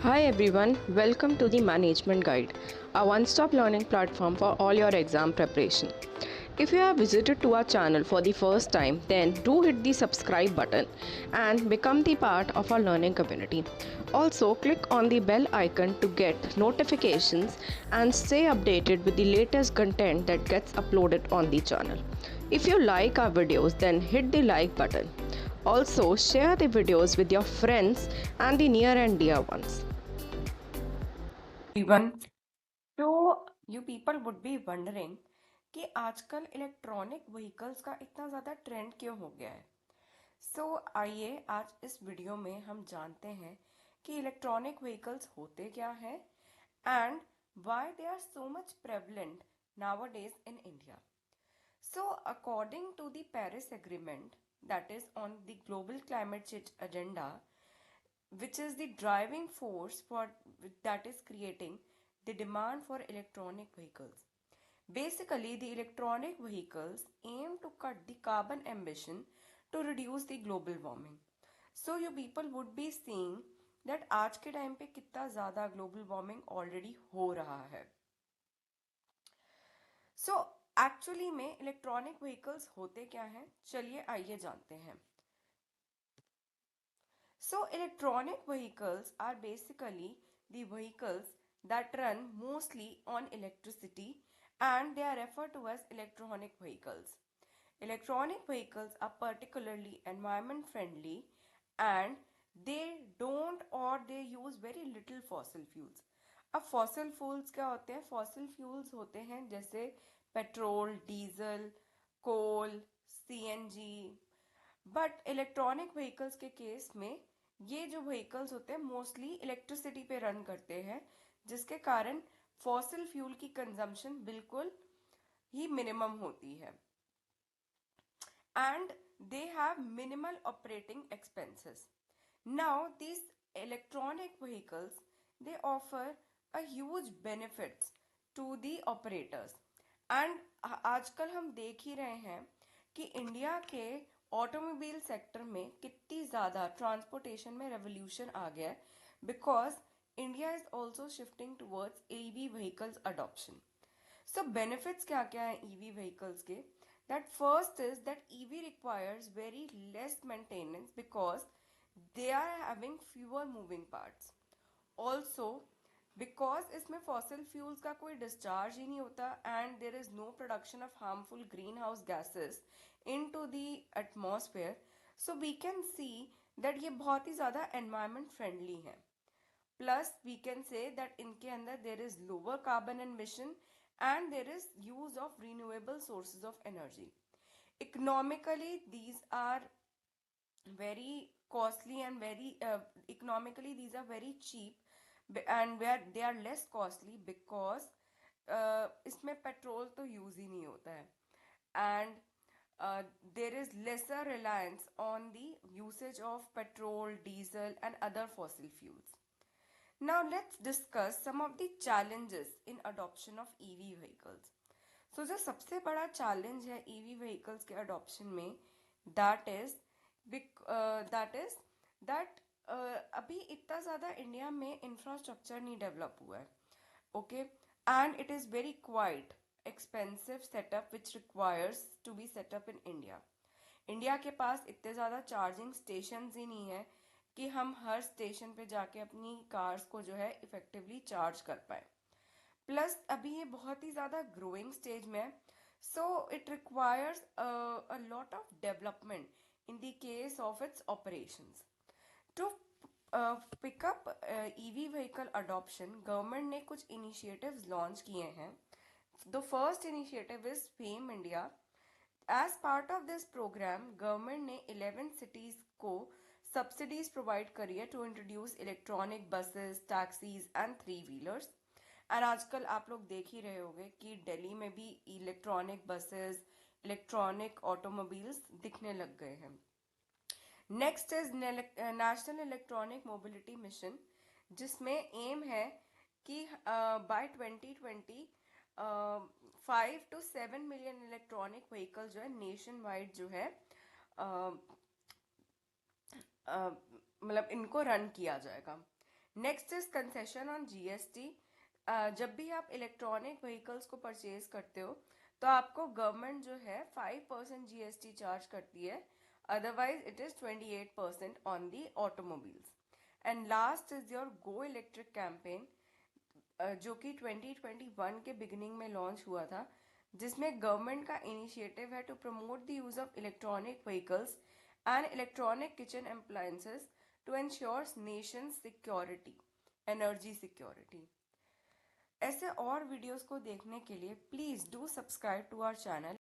Hi everyone, welcome to the Management Guide, a one-stop learning platform for all your exam preparation. If you have visited to our channel for the first time, then do hit the subscribe button and become the part of our learning community. Also, click on the bell icon to get notifications and stay updated with the latest content that gets uploaded on the channel. If you like our videos, then hit the like button. Also, share the videos with your friends and the near and dear ones. Everyone. So you people would be wondering कि आजकल electronic vehicles का इतना ज़्यादा trend क्यों हो गया है। आइए आज इस वीडियो में हम जानते हैं कि इलेक्ट्रॉनिक व्हीकल्स होते क्या हैं and why they are so much prevalent nowadays in India. So according to the Paris Agreement, that is on the global climate change agenda, which is the driving force for that is creating the demand for electronic vehicles. Basically, the electronic vehicles aim to cut the carbon emission to reduce the global warming. So you people would be seeing that आज के time पे कितना ज़्यादा global warming already हो रहा है. So actually में electronic vehicles होते क्या हैं, चलिए आइए जानते हैं. So electronic vehicles are basically the vehicles that run mostly on electricity and they are referred to as electronic vehicles. Electronic vehicles are particularly environment friendly and they don't or they use very little fossil fuels. अब fossil fuels क्या होते हैं? Fossil fuels होते हैं जैसे petrol, diesel, coal, CNG. But electronic vehicles के case में ये जो व्हीकल्स होते हैं मोस्टली इलेक्ट्रिसिटी पे रन करते हैं, जिसके कारण फॉसिल फ्यूल की कंजम्पशन बिल्कुल ही मिनिमम होती है and they have minimal operating expenses. Now these electronic vehicles, they offer a huge benefits to the operators and आजकल हम देख ही रहे हैं कि इंडिया के ऑटोमोबाइल सेक्टर में कितनी ज़्यादा ट्रांसपोर्टेशन में रेवोल्यूशन आ गया है because India is also shifting towards EV vehicles adoption. So benefits क्या क्या है ईवी व्हीकल्स के? That first is that EV requires very less maintenance because they are having fewer moving parts. Also because इसमें fossil fuels का कोई discharge ही नहीं होता and there is no production of harmful greenhouse gases into the atmosphere. So we can see that ये बहुत ही ज़्यादा environment friendly है. Plus we can say that इनके अंदर there is lower carbon emission and there is use of renewable sources of energy. Economically these are very costly and very economically these are very cheap and where they are less costly because इसमें petrol तो use ही नहीं होता है and there is lesser reliance on the usage of petrol, diesel and other fossil fuels. Now let's discuss some of the challenges in adoption of EV vehicles. So जो सबसे बड़ा challenge है EV vehicles के adoption में that is that अभी इतना ज़्यादा India में इंफ्रास्ट्रक्चर नहीं डेवलप हुआ है. Okay and it is very quite expensive setup which requires to be setup in India. India के पास इतने ज़्यादा चार्जिंग स्टेशन ही नहीं है कि हम हर स्टेशन पे जाके अपनी कार्स को जो है इफेक्टिवली चार्ज कर पाए. प्लस अभी ये बहुत ही ज़्यादा ग्रोइंग स्टेज में है. So it requires a lot of development in the case of its operations. To pick up EV vehicle adoption government ने कुछ इनिशिएटिव्स लॉन्च किए हैं. The first initiative is FAME India. As part of this programme government ने 11 cities को subsidies provide करी है to introduce electronic buses, taxis and three wheelers. And आजकल आप लोग देख ही रहे होंगे कि दिल्ली में भी इलेक्ट्रॉनिक बसेस, इलेक्ट्रॉनिक ऑटोमोबाइल्स दिखने लग गए हैं. Next is national electronic mobility mission, जिसमें एम है कि by 2020 5 to 7 million electronic vehicle जो है नेशन वाइड जो है मतलब इनको रन किया जाएगा. Next is concession on GST. जब भी आप इलेक्ट्रॉनिक व्हीकल्स को परचेज करते हो तो आपको गवर्नमेंट जो है 5% जीएसटी चार्ज करती है, otherwise it is 28% on the automobiles. And last is your go electric campaign, जो कि 2021 के बिगिनिंग में लॉन्च हुआ था, जिसमें गवर्नमेंट का इनिशिएटिव है to promote the use of electronic vehicles and electronic kitchen appliances to ensure nation security, energy security. ऐसे और वीडियोस को देखने के लिए please do subscribe to our channel.